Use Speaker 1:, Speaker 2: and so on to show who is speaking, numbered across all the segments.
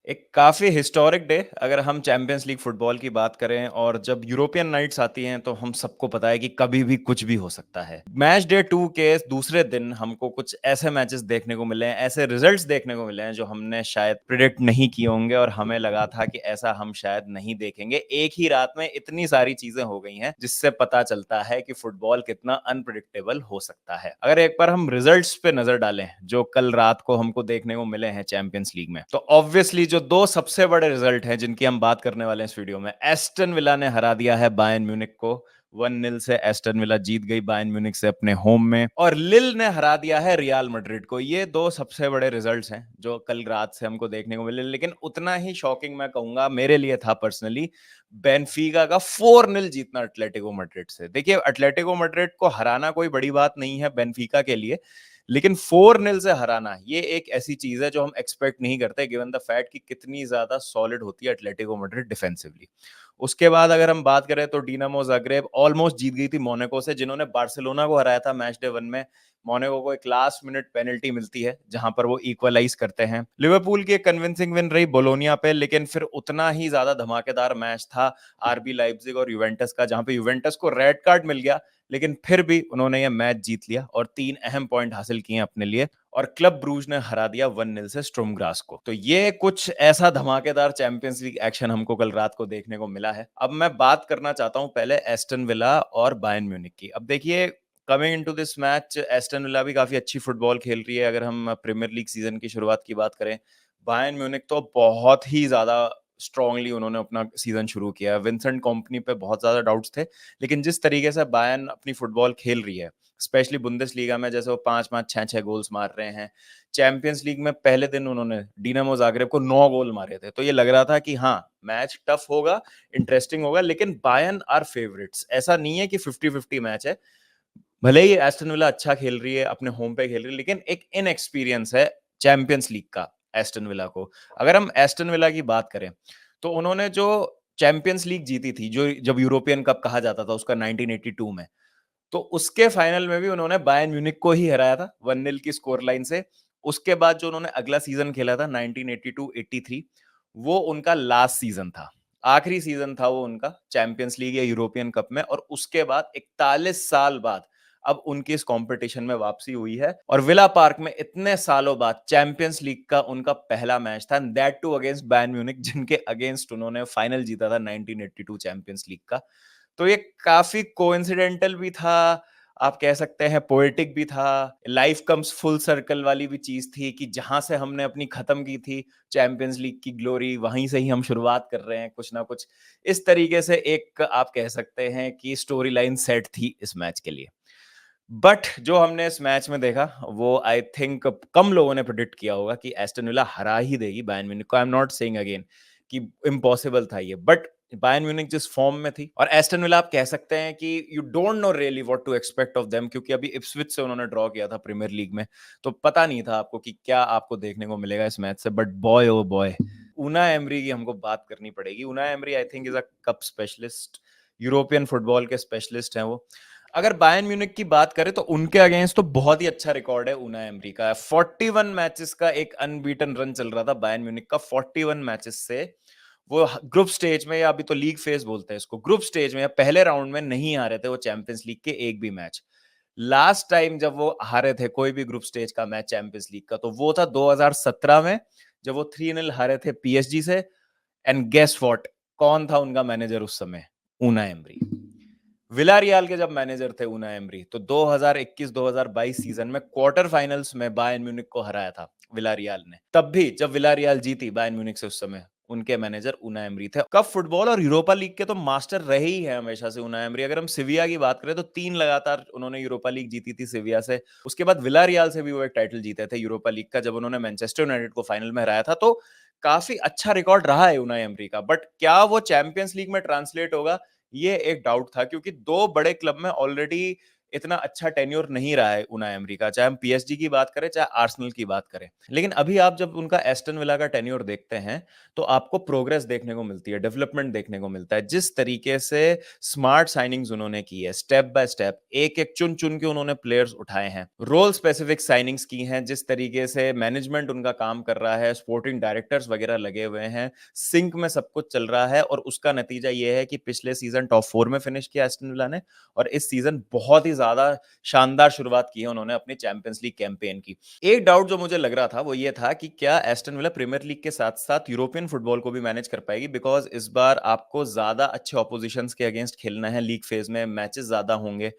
Speaker 1: एक काफ़ी historic day अगर हम चैंपियंस लीग फुटबॉल की बात करें और जब यूरोपियन नाइट्स आती हैं तो हम सबको पता है कि कभी भी कुछ भी हो सकता है। मैच डे 2 के दूसरे दिन हमको कुछ ऐसे मैचेस देखने को मिले हैं, ऐसे रिजल्ट्स देखने को मिले हैं जो हमने शायद प्रिडिक्ट नहीं किए होंगे और हमें लगा था कि ऐसा हम शायद नहीं देखेंगे। एक ही रात में इतनी सारी चीजें हो गई हैं जिससे पता चलता है कि फुटबॉल कितना अनप्रिडिक्टेबल हो सकता है। अगर एक बार हम रिजल्ट्स पे नजर डालें जो कल रात को हमको देखने को मिले हैं चैंपियंस लीग में, तो ऑब्वियसली जो दो सबसे बड़े रिजल्ट हैं जिनकी हम बात करने वाले हैं इस वीडियो में, एस्टन विला ने हरा दिया है बायर्न म्यूनिख को 1-0 से। एस्टन विला जीत गई बायर्न म्यूनिख से अपने होम में, और लिल ने हरा दिया है रियल मैड्रिड को। ये दो सबसे बड़े रिजल्ट्स हैं जो कल रात से हमको देखने को मिले। लेकिन उतना ही शॉकिंग मैं कहूंगा मेरे लिए था पर्सनली बेनफिका का 4-0 जीतना एटलेटिको मैड्रिड से। देखिए, एटलेटिको मैड्रिड को हराना कोई बड़ी बात नहीं है बेनफिका के लिए, लेकिन 4-0 से हराना ये एक ऐसी चीज है जो हम एक्सपेक्ट नहीं करते गिवन द फैक्ट कि कितनी ज्यादा सॉलिड होती है एटलेटिको मैड्रिड डिफेंसिवली। उसके बाद अगर हम बात करें तो डिनामो जाग्रेब ऑलमोस्ट जीत गई थी मोनाको से, जिन्होंने बार्सिलोना को हराया था मैच डे 1 में। मोनाको को एक लास्ट मिनट पेनल्टी मिलती है जहां पर वो इक्वलाइज करते हैं। लिवरपूल की एक कन्विंसिंग विन रही बोलोनिया पे, लेकिन फिर उतना ही ज्यादा धमाकेदार मैच था आरबी लाइप्जिग और यूवेंटस का, जहां पे यूवेंटस को रेड कार्ड मिल गया लेकिन फिर भी उन्होंने ये मैच जीत लिया और 3 अहम पॉइंट हासिल किए अपने लिए, और क्लब ब्रूज ने हरा दिया 1-0 से स्टूर्म ग्रास को। तो ये कुछ ऐसा धमाकेदार चैंपियंस लीग एक्शन हमको कल रात को देखने को मिला है। अब मैं बात करना चाहता हूं पहले एस्टन विला और बायर्न म्यूनिख की। अब देखिए, coming into this match Aston villa भी काफी अच्छी फुटबॉल खेल रही है। अगर हम प्रीमियर लीग सीजन की शुरुआत की बात करें, बायर्न म्यूनिख तो बहुत ही ज्यादा स्ट्रांगली उन्होंने अपना सीजन शुरू किया है। विंसेंट कंपनी पे बहुत ज्यादा डाउट्स थे, लेकिन जिस तरीके से बायर्न अपनी फुटबॉल खेल रही है, स्पेशली बुंदेसलीगा में, जैसे वो 5-5 6-6 गोल्स मार रहे हैं। चैंपियंस लीग में पहले दिन उन्होंने डिनामो जाग्रेब को 9 गोल मारे थे, तो ये लग रहा था कि हाँ, मैच टफ होगा, इंटरेस्टिंग होगा, लेकिन बायर्न आर फेवरेट्स। ऐसा नहीं है कि 50-50 मैच है। भले ही एस्टन विला अच्छा खेल रही है, अपने होम पे खेल रही है, लेकिन एक इनएक्सपीरियंस है चैंपियंस लीग का एस्टन विला को। अगर हम एस्टन विला की बात करें तो उन्होंने जो चैंपियंस लीग जीती थी, जो जब यूरोपियन कप कहा जाता था उसका 1982 में, तो उसके फाइनल में भी उन्होंने बायर्न म्यूनिख को ही हराया था 1-0 की स्कोर लाइन से। उसके बाद जो उन्होंने अगला सीजन खेला था 1982-83, वो उनका लास्ट सीजन था, आखिरी सीजन था वो उनका चैंपियंस लीग या यूरोपियन कप में, और उसके बाद 41 साल बाद अब उनकी इस कंपटीशन में वापसी हुई है। और विला पार्क में इतने सालों बाद चैंपियंस लीग का उनका पहला मैच था, that too against Bayern Munich, जिनके अगेंस्ट उन्होंने फाइनल जीता था 1982 चैंपियंस लीग का। तो ये काफी कोइंसिडेंटल भी था, आप कह सकते हैं पोएटिक भी था, लाइफ कम्स फुल सर्कल वाली भी चीज थी कि जहां से हमने अपनी खत्म की थी चैंपियंस लीग की ग्लोरी, वहीं से ही हम शुरुआत कर रहे हैं कुछ ना कुछ। इस तरीके से एक आप कह सकते हैं कि स्टोरी लाइन सेट थी इस मैच के लिए। बट जो हमने इस मैच में देखा वो आई थिंक कम लोगों ने प्रेडिक्ट किया होगा कि एस्टन विला हरा ही देगी बायर्न म्यूनिख को। I am not saying again कि इम्पॉसिबल था ये, बट बायर्न म्यूनिख जिस फॉर्म में थी, और एस्टन विला आप कह सकते हैं कि you don't know really what to expect of them, क्योंकि अभी इप्सविच से उन्होंने ड्रॉ किया था प्रीमियर लीग में, तो पता नहीं था आपको कि क्या आपको देखने को मिलेगा इस मैच से। But boy oh boy, Unai Emery की हमको बात करनी पड़ेगी। Unai Emery I think is a cup specialist, European football के स्पेशलिस्ट हैं वो। अगर बायर्न म्यूनिख की बात करें तो उनके अगेंस्ट तो बहुत ही अच्छा रिकॉर्ड है उना एमरी का। 41 मैचेस का एक अनबीटन रन चल रहा था बायर्न म्यूनिख का 41 मैचेस से। वो ग्रुप स्टेज में, या अभी तो लीग फेज बोलते हैं इसको, ग्रुप स्टेज में या पहले राउंड में नहीं आ रहे थे वो चैंपियंस लीग के एक भी मैच। लास्ट टाइम जब वो हारे थे कोई भी ग्रुप स्टेज का मैच चैंपियंस लीग का, तो वो था 2017 में, जब वो 3-0 हारे थे पीएसजी से। एंड गेस व्हाट, कौन था उनका मैनेजर उस समय? उना एमरी। विलारियल के जब मैनेजर थे उना एमरी, तो 2021-2022 सीजन में क्वार्टर फाइनल्स में बायर्न म्यूनिख को हराया था विलारियल ने। तब भी जब विलारियल जीती बायर्न म्यूनिख से, उस समय उनके मैनेजर उना एमरी थे। कप फुटबॉल और यूरोपा लीग के तो मास्टर रहे ही है हमेशा से उना एमरी। अगर हम सिविया की बात करें तो 3 लगातार उन्होंने यूरोपा लीग जीती थी सिविया से। उसके बाद विलारियल से भी वो एक टाइटल जीते थे यूरोपा लीग का, जब उन्होंने मैनचेस्टर यूनाइटेड को फाइनल में हराया था। तो काफी अच्छा रिकॉर्ड रहा है उना एमरी का, बट क्या वो चैंपियंस लीग में ट्रांसलेट होगा, ये एक डाउट था, क्योंकि दो बड़े क्लब में ऑलरेडी इतना अच्छा टेन्योर नहीं रहा है उनाई एमरी का, चाहे हम पीएसजी की बात करें चाहे आर्सेनल की बात करें। लेकिन अभी आप जब उनका एस्टन विला का टेन्योर देखते हैं तो आपको प्रोग्रेस देखने को मिलती है, डेवलपमेंट देखने को मिलता है। जिस तरीके से स्मार्ट साइनिंग्स उन्होंने की है, स्टेप बाय स्टेप एक एक चुन चुन के उन्होंने प्लेयर्स उठाए हैं, रोल स्पेसिफिक साइनिंग्स की हैं, जिस तरीके से मैनेजमेंट उनका काम कर रहा है, स्पोर्टिंग डायरेक्टर्स वगैरह लगे हुए हैं, सिंक में सब कुछ चल रहा है और उसका नतीजा ये है कि पिछले सीजन टॉप 4 में फिनिश किया एस्टन विला ने और इस सीजन बहुत ही ज्यादा शानदार शुरुआत की है उन्होंने अपनी चैंपियंस लीग कैंपेन की। एक डाउट जो मुझे लग रहा था वो ये था कि क्या एस्टन विला प्रीमियर लीग के साथ साथ यूरोपियन फुटबॉल को भी मैनेज कर पाएगी, बिकॉज इस बार आपको ज्यादा अच्छे ऑपोजिशंस के अगेंस्ट खेलना है, लीग फेज में मैचेस ज्यादा होंगे।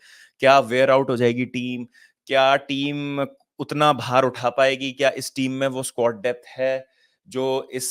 Speaker 1: क्या वेयर आउट हो जाएगी टीम, क्या टीम उतना भार उठा पाएगी, क्या इस टीम में वो स्क्वाड डेप्थ है जो इस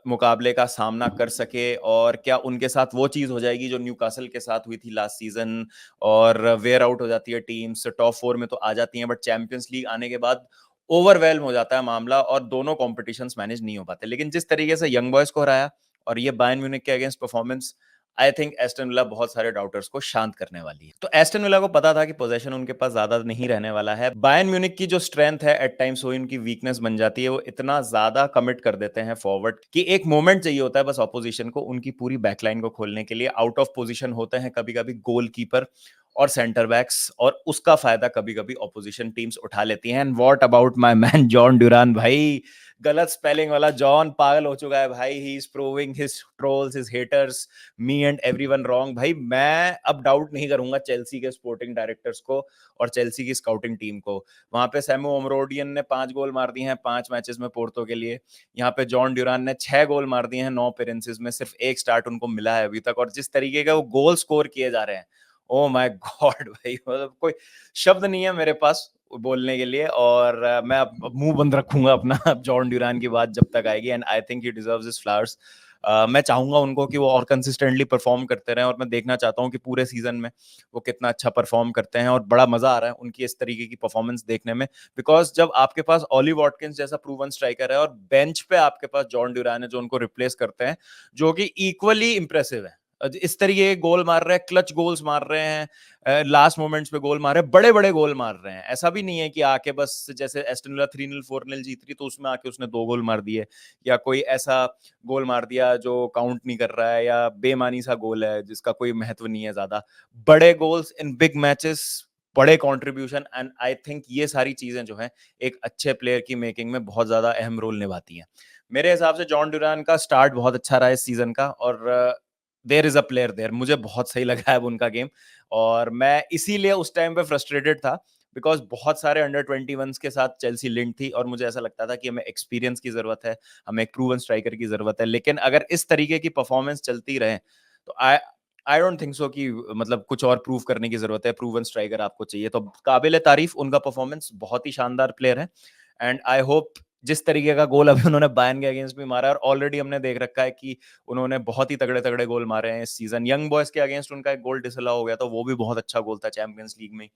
Speaker 1: मुकाबले का सामना कर सके, और क्या उनके साथ वो चीज हो जाएगी जो न्यूकासल के साथ हुई थी लास्ट सीजन और वेयर आउट हो जाती है टीम्स, टॉप 4 में तो आ जाती हैं बट चैंपियंस लीग आने के बाद ओवरवेल्म हो जाता है मामला और दोनों कॉम्पिटिशन्स मैनेज नहीं हो पाते। लेकिन जिस तरीके से यंग बॉयज को हराया और ये बायर्न म्यूनिख के against performance, I think Aston villa बहुत सारे डाउटर्स को शांत करने वाली है। तो एस्टन विला को पता था कि पोजीशन उनके पास ज्यादा नहीं रहने वाला है। बायर्न म्यूनिख की जो स्ट्रेंथ है एट टाइम्स वो इनकी वीकनेस बन जाती है, वो इतना ज्यादा कमिट कर देते हैं फॉरवर्ड कि एक मोमेंट चाहिए होता है बस ऑपोजिशन को उनकी पूरी बैकलाइन को खोलने के लिए। आउट ऑफ पोजीशन होते हैं कभी कभी गोलकीपर और सेंटर बैक्स और उसका फायदा कभी कभी ऑपोजिशन टीम्स उठा लेती हैं। And what about my man Jhon Duran, भाई गलत स्पेलिंग वाला जॉन पागल हो चुका है भाई, he is proving his trolls his haters me and everyone wrong. भाई मैं अब डाउट नहीं करूंगा चेल्सी के स्पोर्टिंग डायरेक्टर्स को और चेल्सी की स्काउटिंग टीम को। वहां पे सैमू ओमरोडियन ने 5 गोल मार दिए हैं 5 मैचेस में पोर्तो के लिए, यहाँ पे जॉन ड्यूरान ने 6 गोल मार दिए हैं 9 अपीयरेंसेस में, सिर्फ एक स्टार्ट उनको मिला है अभी तक। और जिस तरीके का वो गोल स्कोर किए जा रहे हैं, ओ माय गॉड भाई, मतलब कोई शब्द नहीं है मेरे पास बोलने के लिए। और मैं अब मुंह बंद रखूंगा अपना जॉन ड्यूरान की बात जब तक आएगी। And I think he deserves his flowers. मैं चाहूंगा उनको कि वो और कंसिस्टेंटली परफॉर्म करते रहें और मैं देखना चाहता हूं कि पूरे सीजन में वो कितना अच्छा परफॉर्म करते हैं। और बड़ा मजा आ रहा है उनकी इस तरीके की परफॉर्मेंस देखने में, बिकॉज जब आपके पास ऑली वॉटकिंस जैसा प्रूवन स्ट्राइकर है और बेंच पे आपके पास जॉन ड्यूरान है जो उनको रिप्लेस करते हैं, जो कि इक्वली इंप्रेसिव है। इस तरीके के गोल मार रहे हैं, क्लच गोल्स मार रहे हैं, लास्ट मोमेंट्स पे गोल मार रहे हैं, बड़े बड़े गोल मार रहे हैं। ऐसा भी नहीं है कि आके बस जैसे एस्टन विला 3-0 4-0 जीत रही तो उसमें आके उसने 2 गोल मार दिए, या कोई ऐसा गोल मार दिया जो काउंट नहीं कर रहा है या बेमानी सा गोल है जिसका कोई महत्व नहीं है ज्यादा। बड़े गोल्स इन बिग मैचेस, बड़े कंट्रीब्यूशन, एंड आई थिंक ये सारी चीजें जो है एक अच्छे प्लेयर की मेकिंग में बहुत ज्यादा अहम रोल निभाती हैं। मेरे हिसाब से जॉन ड्यूरान का स्टार्ट बहुत अच्छा रहा इस सीजन का और there is a player there, मुझे बहुत सही लगा है उनका गेम। और मैं इसीलिए उस टाइम पे फ्रस्ट्रेटेड था बिकॉज बहुत सारे अंडर 21 के साथ चेल्सी लिंक थी और मुझे ऐसा लगता था कि हमें एक्सपीरियंस की जरूरत है, हमें एक प्रूवन स्ट्राइकर की जरूरत है। लेकिन अगर इस तरीके की परफॉर्मेंस चलती रहे तो आई आई डोंट थिंक सो कि मतलब कुछ और प्रूव करने की जरूरत है, प्रूवन स्ट्राइकर आपको चाहिए। तो काबिल तारीफ उनका परफॉर्मेंस, बहुत ही शानदार प्लेयर है। एंड आई होप जिस तरीके का गोल अभी उन्होंने बायर्न के अगेंस्ट भी मारा है और ऑलरेडी हमने देख रखा है कि उन्होंने बहुत ही तगड़े तगड़े गोल मारे हैं इस सीजन। यंग बॉयज के अगेंस्ट उनका एक गोल डिसअलाउ हो गया था, वो भी बहुत अच्छा गोल था चैंपियंस लीग में।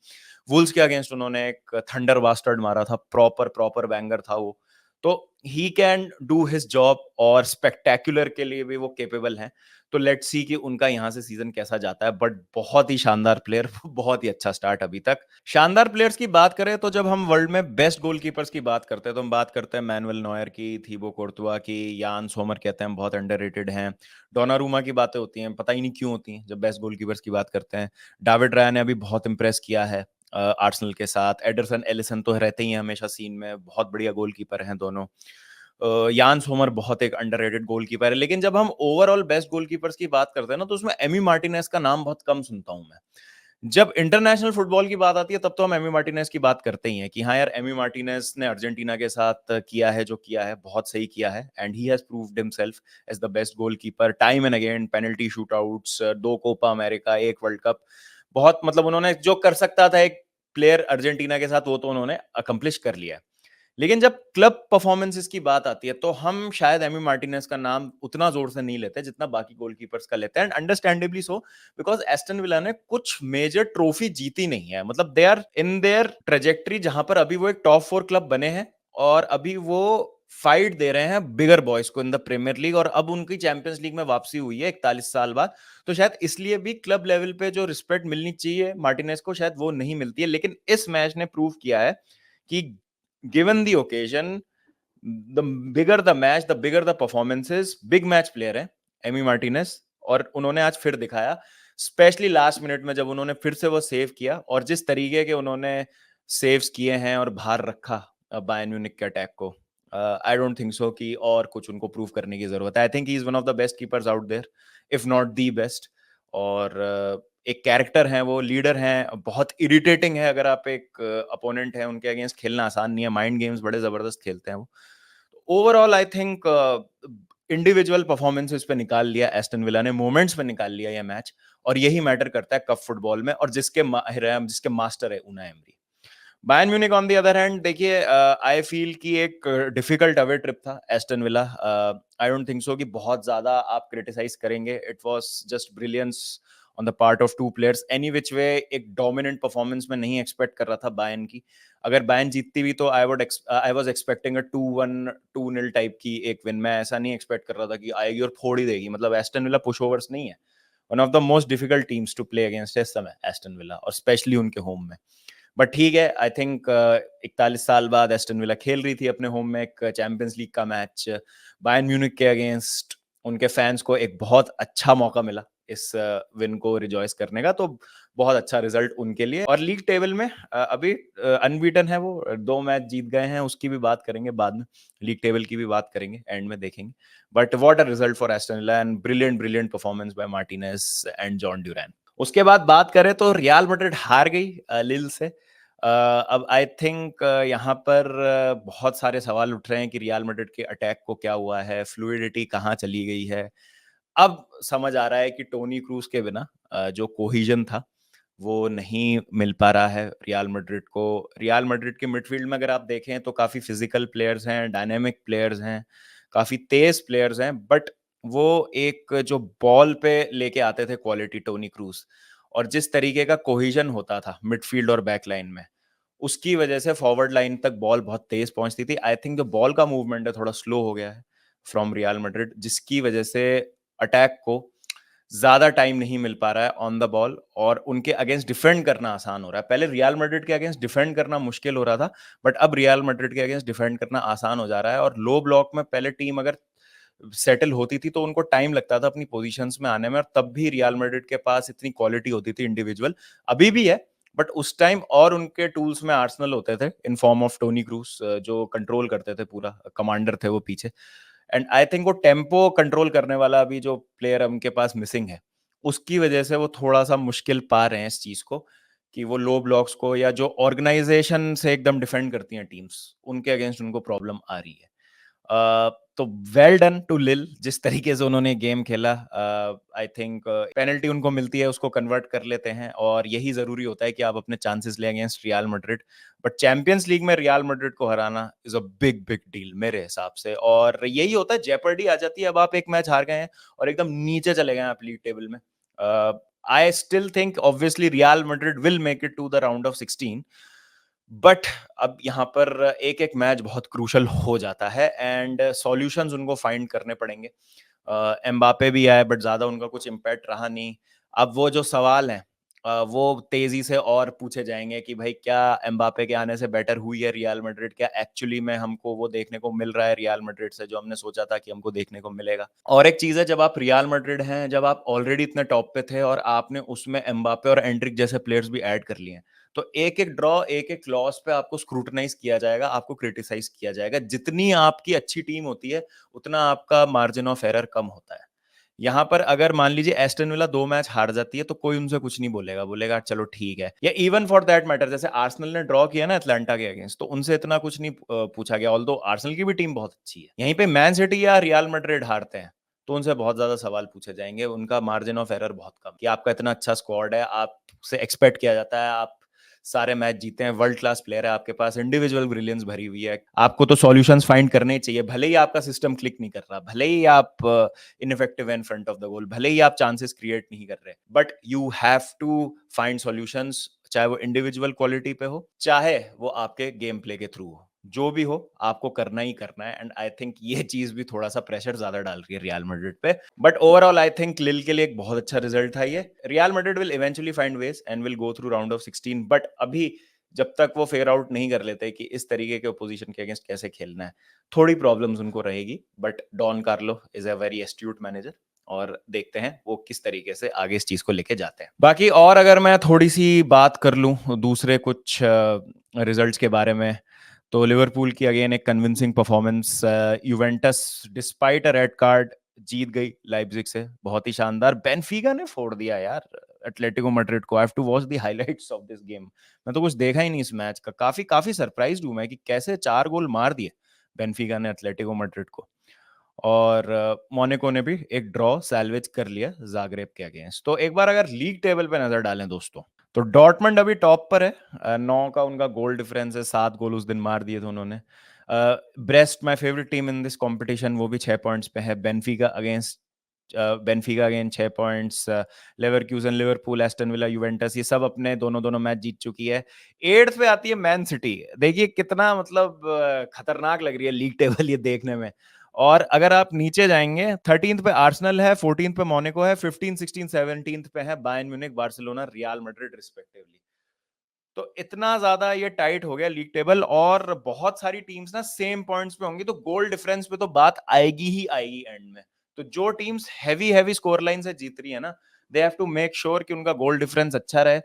Speaker 1: वुल्स के अगेंस्ट उन्होंने एक थंडर बास्टर्ड मारा था, प्रॉपर प्रॉपर बैंगर था वो। तो he can do his job और स्पेक्टेकुलर के लिए भी वो केपेबल हैं। तो लेट्स सी कि उनका यहाँ से सीजन कैसा जाता है, बट बहुत ही शानदार प्लेयर, बहुत ही अच्छा स्टार्ट अभी तक। शानदार प्लेयर्स की बात करें तो जब हम वर्ल्ड में बेस्ट गोलकीपर्स की बात करते हैं तो हम बात करते हैं मैनुअल नॉयर की, थीबो कोर्तुआ की, यान सोमर कहते हैं बहुत अंडररेटेड हैं। डोनारूमा की बातें होती हैं, पता ही नहीं क्यों होती हैं जब बेस्ट गोलकीपर्स की बात करते हैं। डेविड राया ने अभी बहुत इंप्रेस किया है आर्सेनल के साथ। एडरसन एलिसन तो रहते ही हैं हमेशा सीन में, बहुत बढ़िया गोलकीपर हैं दोनों। यान सोमर बहुत एक अंडररेटेड गोलकीपर है। लेकिन जब हम ओवरऑल बेस्ट गोलकीपर्स की बात करते हैं ना तो उसमें एमी मार्टिनेज का नाम बहुत कम सुनता हूं मैं। जब इंटरनेशनल फुटबॉल की बात आती है तब तो हम एमी मार्टिनेज की बात करते ही हैं कि हाँ यार एमी मार्टिनेज ने अर्जेंटीना के साथ किया है जो किया है, बहुत सही किया है। And he has proved himself as the best goalkeeper time and again, penalty shootouts, 2 Copa America, 1 world cup. बहुत मतलब उन्होंने जो कर सकता था एक प्लेयर अर्जेंटीना के साथ वो तो उन्होंने अकम्प्लिश कर लिया है। लेकिन जब क्लब परफॉर्मेंसेस की बात आती है तो हम शायद एमी मार्टिनेज का नाम उतना जोर से नहीं लेते जितना बाकी गोलकीपर्स का लेते हैं। And understandably so, because Aston Villa ने कुछ मेजर ट्रॉफी जीती नहीं है। मतलब they are in their trajectory जहां पर अभी वो एक टॉप 4 क्लब बने हैं और अभी वो फाइट दे रहे हैं बिगर बॉयज को इन द प्रीमियर लीग, और अब उनकी चैंपियंस लीग में वापसी हुई है 41 साल बाद। तो शायद इसलिए भी क्लब लेवल पे जो रिस्पेक्ट मिलनी चाहिए मार्टिनेज को, शायद वो नहीं मिलती है। लेकिन इस मैच ने प्रूव किया है कि given the occasion, the bigger the match, the bigger the performances, big match player है एमी मार्टिनेज। और उन्होंने आज फिर दिखाया, स्पेशली लास्ट मिनट में जब उन्होंने फिर से वो सेव किया, और जिस तरीके के उन्होंने सेव्स किए हैं और बाहर रखा बायर्न म्यूनिख के अटैक को, आई डोंट थिंक सो कि और कुछ उनको प्रूव करने की जरूरत है। I think he is one of the best keepers out there, if not the best. और एक कैरेक्टर है, वो लीडर हैं, बहुत इरिटेटिंग है। अगर आप एक अपोनेंट है उनके अगेंस्ट, खेलना आसान नहीं है, माइंड गेम्स बड़े जबरदस्त खेलते हैं वो। Overall I think individual performances पे निकाल लिया एस्टन विला ने, मोमेंट्स पे निकाल लिया ये मैच, और यही मैटर करता है कप फुटबॉल में, और जिसके माहिर है, जिसके मास्टर है Unai Emery. Bayern Munich on the other hand, देखिए आई फील कि एक डिफिकल्ट अवे ट्रिप था Aston Villa. I don't think so कि बहुत ज्यादा आप क्रिटिसाइज करेंगे। It was just brilliance on the part of two players. Any which way एक डोमिनेंट परफॉर्मेंस में नहीं एक्सपेक्ट कर रहा था बायर्न की। अगर बायर्न जीतती भी तो I was expecting a 2-1 2-0 type की एक विन। मैं ऐसा नहीं एक्सपेक्ट कर रहा था कि आएगी और फोड़ ही देगी। मतलब एस्टन विला पुश ओवर्स नहीं है। One of the most difficult teams to play against इस समय एस्टन विला, और स्पेशली उनके होम में। बट ठीक है, आई थिंक 41 साल बाद एस्टन विला खेल रही थी अपने होम में एक चैंपियंस लीग का मैच बायर्न म्यूनिख के अगेंस्ट। उनके फैंस को एक बहुत अच्छा मौका मिला इस विन को रिजॉइस करने का, तो बहुत अच्छा रिजल्ट उनके लिए। और लीग टेबल में अभी अनबीटन है वो, 2 मैच जीत गए हैं, उसकी भी बात करेंगे बाद में। लीग टेबल की भी बात करेंगे, एंड में देखेंगे। But what a result for Aston Villa, and brilliant brilliant performance by Martinez and Jhon Duran. उसके बाद बात करें तो रियल मैड्रिड हार गई लिल से। अब आई थिंक यहाँ पर बहुत सारे सवाल उठ रहे हैं कि रियल मैड्रिड के अटैक को क्या हुआ है, फ्लूइडिटी कहाँ चली गई है। अब समझ आ रहा है कि टोनी क्रूज के बिना जो कोहिजन था वो नहीं मिल पा रहा है रियल मैड्रिड को। रियल मैड्रिड के मिडफील्ड में अगर आप देखें तो काफी फिजिकल प्लेयर्स हैं, डायनेमिक प्लेयर्स हैं, काफी तेज प्लेयर्स हैं, बट वो एक जो बॉल पे लेके आते थे क्वालिटी टोनी क्रूज, और जिस तरीके का कोहिजन होता था मिडफील्ड और बैक लाइन में, उसकी वजह से फॉरवर्ड लाइन तक बॉल बहुत तेज पहुंचती थी। आई थिंक जो बॉल का मूवमेंट है थोड़ा स्लो हो गया है फ्रॉम रियल मैड्रिड, जिसकी वजह से अटैक को ज्यादा टाइम नहीं मिल पा रहा है ऑन द बॉल, और उनके अगेंस्ट डिफेंड करना आसान हो रहा है। पहले रियल मैड्रिड के अगेंस्ट डिफेंड करना मुश्किल हो रहा था, बट अब रियल मैड्रिड के अगेंस्ट डिफेंड करना आसान हो जा रहा है। और लो ब्लॉक में पहले टीम अगर सेटल होती थी तो उनको टाइम लगता था अपनी पोजीशंस में आने में, और तब भी रियल मैड्रिड के पास इतनी क्वालिटी होती थी इंडिविजुअल, अभी भी है, बट उस टाइम और उनके टूल्स में आर्सेनल होते थे in form of Toni Kroos, जो कंट्रोल करते थे, पूरा कमांडर थे वो पीछे। एंड आई थिंक वो टेम्पो कंट्रोल करने वाला भी जो प्लेयर उनके पास मिसिंग है, उसकी वजह से वो थोड़ा सा मुश्किल पा रहे हैं इस चीज को, कि वो लो ब्लॉक्स को, या जो ऑर्गेनाइजेशन से एकदम डिफेंड करती हैं टीम्स, उनके अगेंस्ट उनको प्रॉब्लम आ रही है। तो वेल डन टू लिल, जिस तरीके से उन्होंने गेम खेला। आई थिंक पेनल्टी उनको मिलती है, उसको कन्वर्ट कर लेते हैं, और यही जरूरी होता है कि आप अपने चांसेस ले against real Madrid. But champions league में रियल मैड्रिड को हराना is a big big deal मेरे हिसाब से, और यही होता है, जेपर्डी आ जाती है। अब आप एक मैच हार गए हैं और एकदम नीचे चले गए हैं आप लीग टेबल में। I still think obviously Real Madrid will make it to the round of 16, but अब यहाँ पर एक एक मैच बहुत क्रूशल हो जाता है, एंड सॉल्यूशंस उनको फाइंड करने पड़ेंगे। एम्बापे भी आए, बट ज्यादा उनका कुछ इम्पैक्ट रहा नहीं। अब वो जो सवाल हैं वो तेजी से और पूछे जाएंगे कि भाई क्या एम्बापे के आने से बेटर हुई है रियल मैड्रिड, क्या एक्चुअली में हमको वो देखने को मिल रहा है रियल मैड्रिड से जो हमने सोचा था कि हमको देखने को मिलेगा। और एक चीज है, जब आप रियल मैड्रिड हैं, जब आप ऑलरेडी इतने टॉप पे थे और आपने उसमें एम्बापे और एंड्रिक जैसे प्लेयर्स भी ऐड कर लिए हैं, तो एक एक ड्रॉ, एक एक लॉस पे आपको स्क्रूटनाइज किया जाएगा, आपको क्रिटिसाइज किया जाएगा। जितनी आपकी अच्छी टीम होती है उतना आपका मार्जिन ऑफ एरर कम होता है। यहाँ पर अगर मान लीजिए एस्टन विला 2 मैच हार जाती है तो कोई उनसे कुछ नहीं बोलेगा, बोलेगा चलो ठीक है। या इवन फॉर दैट मैटर, जैसे आर्सेनल ने ड्रॉ किया ना अटलांटा के अगेंस्ट, तो उनसे इतना कुछ नहीं पूछा गया, ऑल्दो आर्सेनल की भी टीम बहुत अच्छी है। यहीं पे मैन सिटी या रियल मैड्रिड हारते हैं तो उनसे बहुत ज्यादा सवाल पूछे जाएंगे, उनका मार्जिन ऑफ एरर बहुत कम, कि आपका इतना अच्छा स्क्वाड है, आपसे एक्सपेक्ट किया जाता है, आप सारे मैच जीते हैं, वर्ल्ड क्लास प्लेयर है आपके पास, इंडिविजुअल ब्रिलियंस भरी हुई है, आपको तो सॉल्यूशंस फाइंड करने ही चाहिए। भले ही आपका सिस्टम क्लिक नहीं कर रहा, भले ही आप ineffective in front of the goal, भले ही आप चांसेस क्रिएट नहीं कर रहे, but you have to find solutions, चाहे वो इंडिविजुअल क्वालिटी पे हो, चाहे वो आपके गेम प्ले के थ्रू हो। जो भी हो आपको करना ही करना है, एंड आई थिंक ये चीज भी थोड़ा सा प्रेशर ज्यादा डाल रही है रियल मैड्रिड पे। बट ओवरऑल आई थिंक लिल के लिए एक बहुत अच्छा रिजल्ट था ये। Real Madrid will eventually find ways and will go through round of 16, but अभी जब तक वो फेयर आउट नहीं कर लेते कि इस तरीके के ओपोजिशन के अगेंस्ट कैसे खेलना है, थोड़ी प्रॉब्लम्स उनको रहेगी। But Don Carlo is a very astute manager, और देखते हैं वो किस तरीके से आगे इस चीज को लेके जाते हैं। बाकी और अगर मैं थोड़ी सी बात कर लूं दूसरे कुछ रिजल्ट्स के बारे में, तो लिवरपूल की अगेन एक कन्विंसिंग परफॉर्मेंस। यूवेंटस डिस्पाइट अ रेड कार्ड जीत गई लाइप्जिग से, बहुत ही शानदार। बेनफिका ने फोड़ दिया यार एटलेटिको मैड्रिड को। I have to watch the highlights of this game. मैं तो कुछ देखा ही नहीं इस मैच का। काफी काफी सरप्राइज्ड हूं मैं कि कैसे 4 गोल मार दिए बेनफिका ने एटलेटिको मैड्रिड को। और मोनाको ने भी एक ड्रॉ सैल्वेज कर लिया जागरेब के अगेंस्ट। तो एक बार अगर लीग टेबल पे नजर डालें दोस्तों, तो डॉर्टमंड अभी टॉप पर है। 9 का उनका गोल डिफरेंस है, 7 गोल उस दिन मार दिए थे उन्होंने। Brest my favourite team in this competition, वो भी 6 पॉइंट्स पे है। Benfica against 6 points. Leverkusen, Liverpool, Aston Villa, Juventus, ये सब अपने दोनों दोनों मैच जीत चुकी है। 8th पे आती है मैन सिटी। देखिए कितना मतलब खतरनाक लग रही है लीग टेबल ये देखने में। और अगर आप नीचे जाएंगे, 13th पे आर्सेनल है, 14th पे मोनाको है, 15, 16, 17th पे है Bayern Munich, Barcelona, real Madrid respectively. तो इतना ज्यादा ये टाइट हो गया लीग टेबल, और बहुत सारी टीम्स ना सेम पॉइंट्स पे होंगी, तो गोल डिफरेंस पे तो बात आएगी ही आएगी एंड में। तो जो teams heavy heavy scoreline से जीत रही है ना, they have to make sure कि उनका गोल डिफरेंस अच्छा रहे।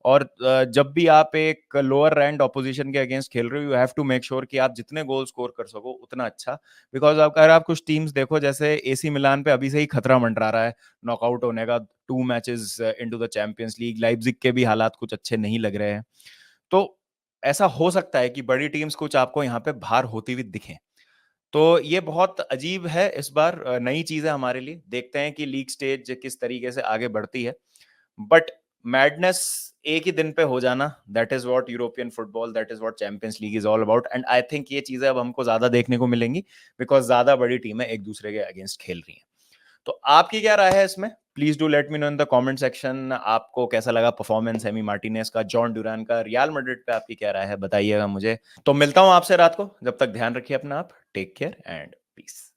Speaker 1: और जब भी आप एक लोअर रैंक ऑपोजिशन के अगेंस्ट खेल रहे हो, you have to make sure कि आप जितने गोल स्कोर कर सको उतना अच्छा। बिकॉज अगर आप कुछ टीम्स देखो, जैसे एसी मिलान पे अभी से ही खतरा मंडरा रहा है नॉकआउट होने का, 2 matches into the champions league. Leipzig के भी हालात कुछ अच्छे नहीं लग रहे हैं। तो ऐसा हो सकता है कि बड़ी टीम्स कुछ आपको यहाँ पे बाहर होती हुई दिखें। तो ये बहुत अजीब है इस बार, नई चीज है हमारे लिए। देखते हैं कि लीग स्टेज किस तरीके से आगे बढ़ती है। बट मैडनेस एक ही दिन पे हो जाना, that is what European football, that is what champions league is all about. And I think ये चीजें अब हमको ज्यादा देखने को मिलेंगी, बिकॉज ज्यादा बड़ी टीमें एक दूसरे के अगेंस्ट खेल रही हैं। तो आपकी क्या राय है इसमें? Please do let me know in the comment section. आपको कैसा लगा परफॉर्मेंस एमी मार्टिनेज का, जॉन ड्यूरान का, रियल मैड्रिड पे आपकी क्या राय है, बताइएगा मुझे। तो मिलता हूं आपसे रात को, जब तक ध्यान रखिए अपना आप। Take care and piece.